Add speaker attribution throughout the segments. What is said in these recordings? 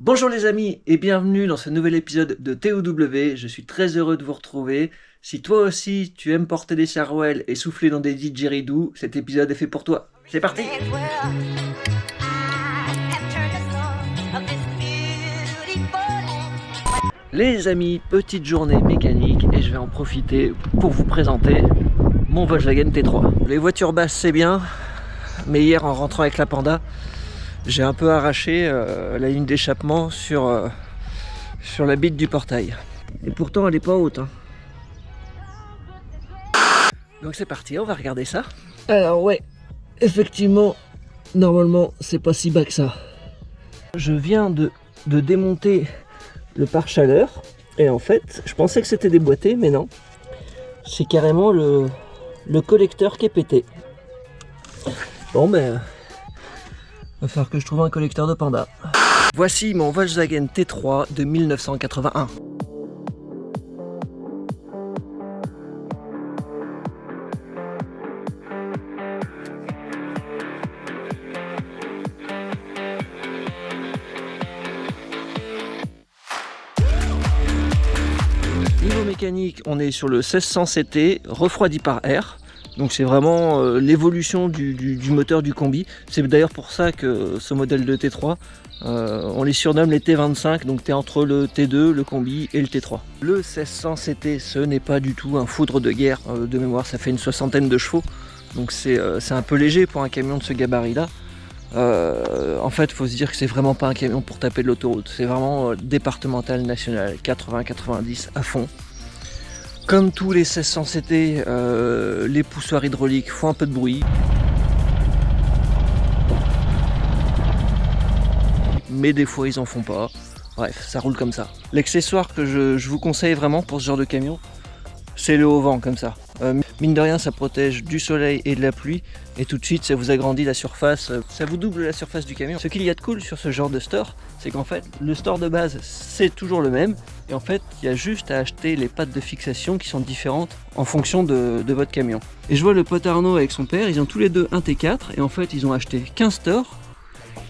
Speaker 1: Bonjour les amis et bienvenue dans ce nouvel épisode de TOW, je suis très heureux de vous retrouver. Si toi aussi tu aimes porter des sarouels et souffler dans des didgeridoo, cet épisode est fait pour toi. C'est parti! Les amis, petite journée mécanique et je vais en profiter pour vous présenter mon Volkswagen T3. Les voitures basses c'est bien, mais hier en rentrant avec la Panda, j'ai un peu arraché la ligne d'échappement sur la bite du portail. Et pourtant elle n'est pas haute. Donc c'est parti, on va regarder ça. Alors ouais, effectivement, normalement c'est pas si bas que ça. Je viens de démonter le pare-chaleur et en fait je pensais que c'était déboîté mais non. C'est carrément le collecteur qui est pété. Bon ben... va falloir que je trouve un collecteur de Panda. Voici mon Volkswagen T3 de 1981. Niveau mécanique, on est sur le 1600 CT refroidi par air. Donc c'est vraiment l'évolution du moteur du combi. C'est d'ailleurs pour ça que ce modèle de T3, on les surnomme les T25, donc tu es entre le T2, le combi et le T3. Le 1600 CT, ce n'est pas du tout un foudre de guerre, de mémoire ça fait une soixantaine de chevaux, donc c'est un peu léger pour un camion de ce gabarit-là. En fait, il faut se dire que c'est vraiment pas un camion pour taper de l'autoroute, c'est vraiment départemental, national, 80-90 à fond. Comme tous les 1600 CT, les poussoirs hydrauliques font un peu de bruit. Mais des fois ils en font pas. Bref, ça roule comme ça. L'accessoire que je vous conseille vraiment pour ce genre de camion, c'est le haut vent comme ça. Mine de rien, ça protège du soleil et de la pluie. Et tout de suite, ça vous agrandit la surface. Ça vous double la surface du camion. Ce qu'il y a de cool sur ce genre de store, c'est qu'en fait, le store de base, c'est toujours le même. Et en fait, il y a juste à acheter les pattes de fixation qui sont différentes en fonction de votre camion. Et je vois le pote Arnaud avec son père, ils ont tous les deux un T4. Et en fait, ils ont acheté 15 stores.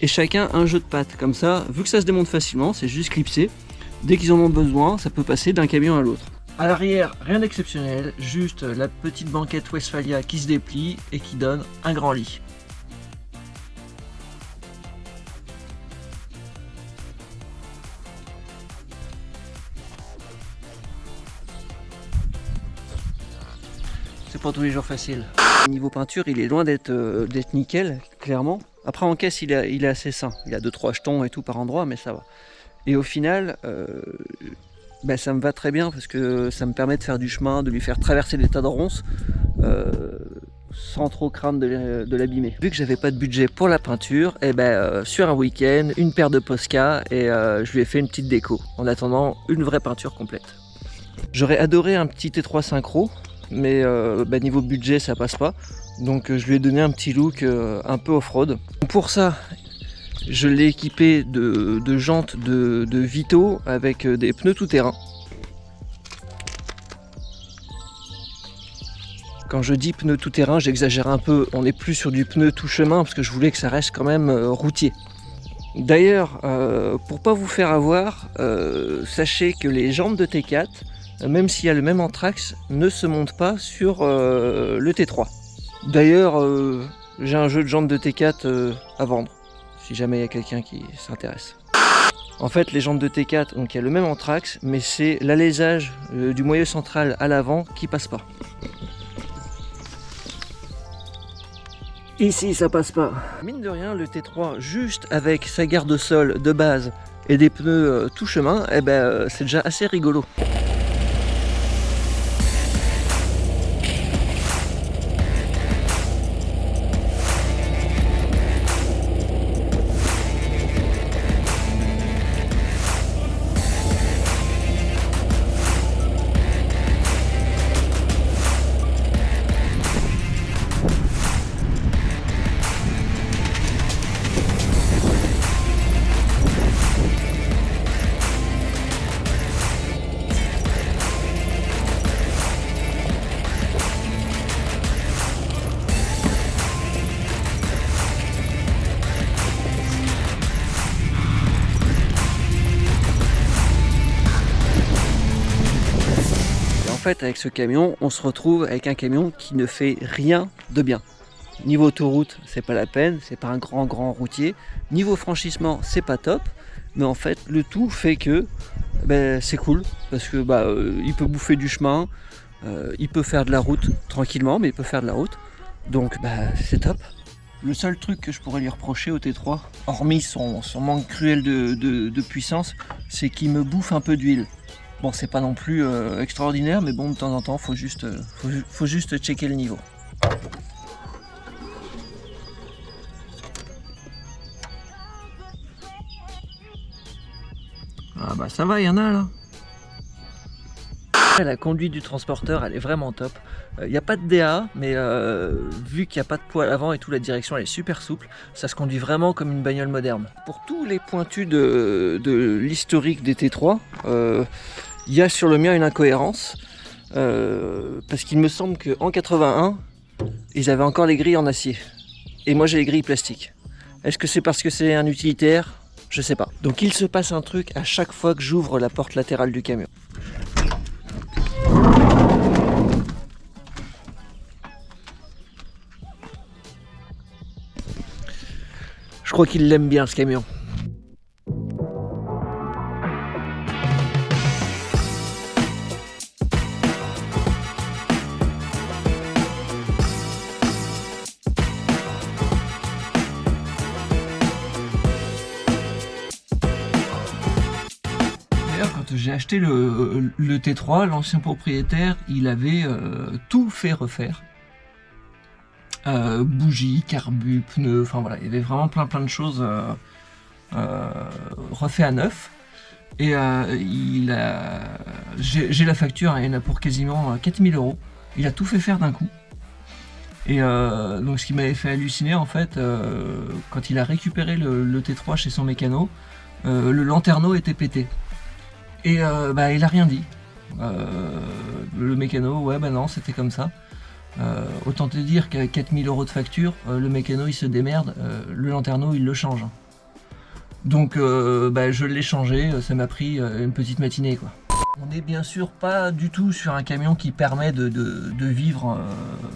Speaker 1: Et chacun un jeu de pattes. Comme ça, vu que ça se démonte facilement, c'est juste clipsé. Dès qu'ils en ont besoin, ça peut passer d'un camion à l'autre. À l'arrière, rien d'exceptionnel, juste la petite banquette Westphalia qui se déplie et qui donne un grand lit. C'est pas tous les jours facile. Niveau peinture, il est loin d'être nickel, clairement. Après en caisse, il est assez sain. Il a 2-3 jetons et tout par endroit, mais ça va. Et au final... ça me va très bien parce que ça me permet de faire du chemin, de lui faire traverser des tas de ronces sans trop craindre de l'abîmer. Vu que j'avais pas de budget pour la peinture, sur un week-end, une paire de Posca et je lui ai fait une petite déco en attendant une vraie peinture complète. J'aurais adoré un petit T3 synchro, mais niveau budget ça passe pas. Donc je lui ai donné un petit look un peu off-road. Pour ça, je l'ai équipé de jantes de Vito avec des pneus tout-terrain. Quand je dis pneus tout-terrain, j'exagère un peu. On n'est plus sur du pneu tout-chemin parce que je voulais que ça reste quand même routier. D'ailleurs, pour pas vous faire avoir, sachez que les jantes de T4, même s'il y a le même anthrax, ne se montent pas sur le T3. D'ailleurs, j'ai un jeu de jantes de T4 à vendre, si jamais il y a quelqu'un qui s'intéresse. En fait, les jantes de T4, donc il y a le même anthrax, mais c'est l'alésage du moyeu central à l'avant qui passe pas. Ici, ça passe pas. Mine de rien, le T3, juste avec sa garde-sol de base et des pneus tout chemin, c'est déjà assez rigolo. fait, avec ce camion, on se retrouve avec un camion qui ne fait rien de bien. Niveau autoroute, c'est pas la peine, c'est pas un grand routier. Niveau franchissement, c'est pas top. Mais en fait, le tout fait que c'est cool parce que il peut bouffer du chemin, il peut faire de la route tranquillement, mais il peut faire de la route. Donc c'est top. Le seul truc que je pourrais lui reprocher au T3, hormis son manque cruel de puissance, c'est qu'il me bouffe un peu d'huile. Bon, c'est pas non plus extraordinaire, mais bon, de temps en temps, faut juste checker le niveau. Ah bah ça va, il y en a là. La conduite du transporteur, elle est vraiment top. Il n'y a pas de DA, mais vu qu'il n'y a pas de poids à l'avant et tout, la direction elle est super souple. Ça se conduit vraiment comme une bagnole moderne. Pour tous les pointus de l'historique des T3, il y a sur le mien une incohérence. Parce qu'il me semble qu'en 81, ils avaient encore les grilles en acier. Et moi j'ai les grilles plastiques. Est-ce que c'est parce que c'est un utilitaire ? Je sais pas. Donc il se passe un truc à chaque fois que j'ouvre la porte latérale du camion. Je crois qu'il l'aime bien ce camion. Quand j'ai acheté le T3, l'ancien propriétaire, il avait tout fait refaire. Bougies, carbu, pneus, enfin voilà, il y avait vraiment plein de choses refait à neuf. Et j'ai la facture, il y en a pour quasiment 4000 €. Il a tout fait faire d'un coup. Et donc ce qui m'avait fait halluciner en fait, quand il a récupéré le T3 chez son mécano, le lanterneau était pété. Et il a rien dit. Le mécano, ouais non, c'était comme ça. Autant te dire qu'à 4000 € de facture, le mécano il se démerde, le lanterneau il le change. Donc je l'ai changé, ça m'a pris une petite matinée quoi. On n'est bien sûr pas du tout sur un camion qui permet de vivre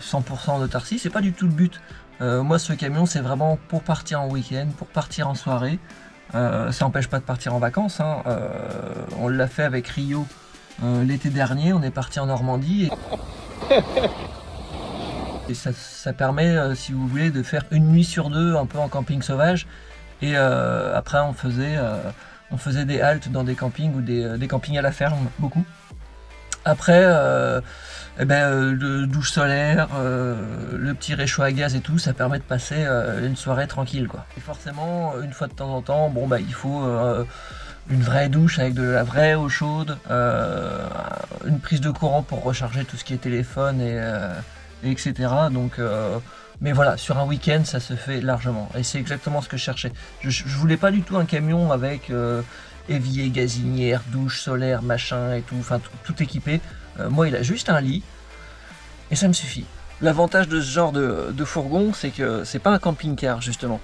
Speaker 1: 100% en autarcie, c'est pas du tout le but. Moi ce camion c'est vraiment pour partir en week-end, pour partir en soirée. Ça n'empêche pas de partir en vacances, hein. On l'a fait avec Rio l'été dernier, on est parti en Normandie et ça permet, si vous voulez, de faire une nuit sur deux un peu en camping sauvage et après on faisait des haltes dans des campings ou des campings à la ferme, beaucoup. Après, le douche solaire, le petit réchaud à gaz et tout, ça permet de passer une soirée tranquille quoi. Et forcément, une fois de temps en temps, il faut une vraie douche avec de la vraie eau chaude, une prise de courant pour recharger tout ce qui est téléphone et etc. Donc, mais voilà, sur un week-end, ça se fait largement. Et c'est exactement ce que je cherchais. Je voulais pas du tout un camion avec évier, gazinière, douche solaire, machin et tout, enfin tout équipé. Moi, il a juste un lit et ça me suffit. L'avantage de ce genre de fourgon, c'est que c'est pas un camping-car justement.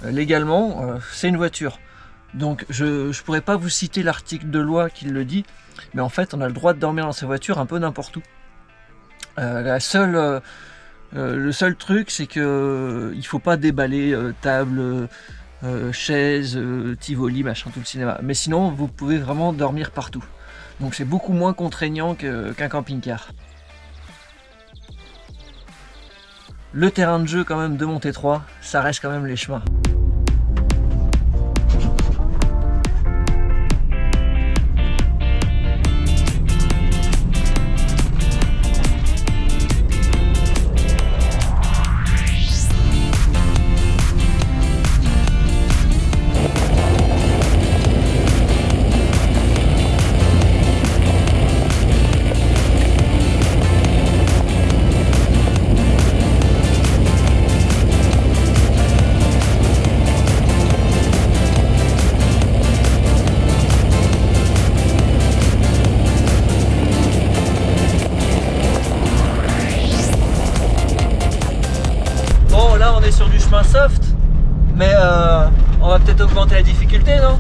Speaker 1: Légalement, c'est une voiture. Donc je pourrais pas vous citer l'article de loi qui le dit, mais en fait, on a le droit de dormir dans ces voitures un peu n'importe où. Le seul truc, c'est que il faut pas déballer table, chaise, Tivoli, machin, tout le cinéma. Mais sinon, vous pouvez vraiment dormir partout. Donc c'est beaucoup moins contraignant qu'un camping-car. Le terrain de jeu quand même de mon T3, ça reste quand même les chemins. Sur du chemin soft, mais on va peut-être augmenter la difficulté, non?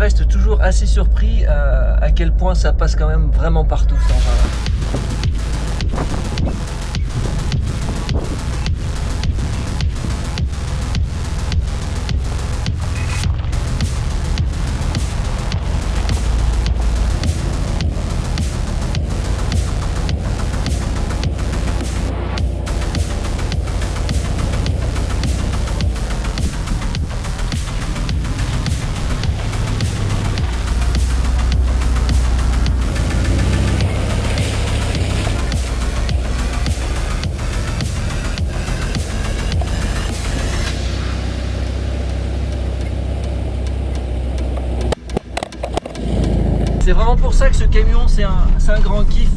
Speaker 1: reste toujours assez surpris à quel point ça passe quand même vraiment partout cet engin-là. C'est vraiment pour ça que ce camion c'est un grand kiff.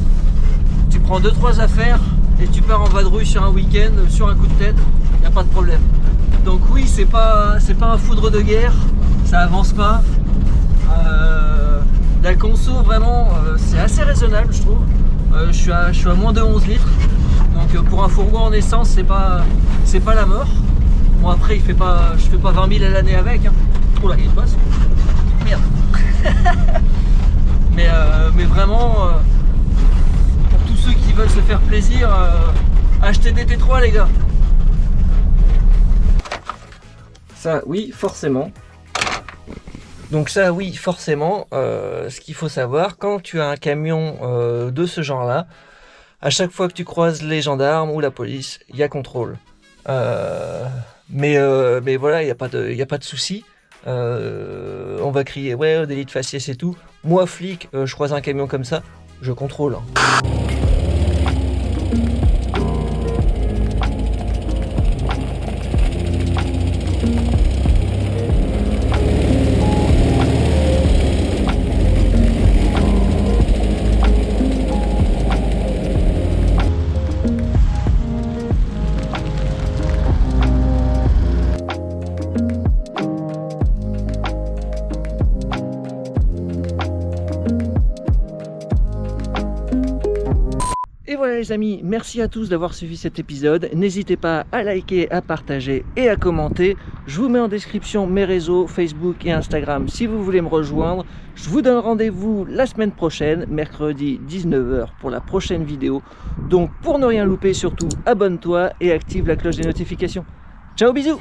Speaker 1: Tu prends 2-3 affaires et tu pars en vadrouille sur un week-end, sur un coup de tête, il n'y a pas de problème. Donc oui, c'est pas un foudre de guerre, ça avance pas. La conso vraiment c'est assez raisonnable je trouve. Je suis à moins de 11 litres. Donc pour un fourgon en essence c'est pas la mort. Bon après je fais pas 20 000 à l'année avec. Hein. Oula il passe. Merde. Mais vraiment, pour tous ceux qui veulent se faire plaisir, achetez des T3 les gars. Ça oui, forcément. Donc ça oui, forcément, ce qu'il faut savoir, quand tu as un camion de ce genre-là, à chaque fois que tu croises les gendarmes ou la police, il y a contrôle. Mais voilà, il n'y a pas de souci. On va crier ouais délit de faciès et tout. Moi flic, je croise un camion comme ça, je contrôle. Et voilà les amis, merci à tous d'avoir suivi cet épisode. N'hésitez pas à liker, à partager et à commenter. Je vous mets en description mes réseaux Facebook et Instagram si vous voulez me rejoindre. Je vous donne rendez-vous la semaine prochaine, mercredi 19 h pour la prochaine vidéo. Donc pour ne rien louper, surtout abonne-toi et active la cloche des notifications. Ciao, bisous!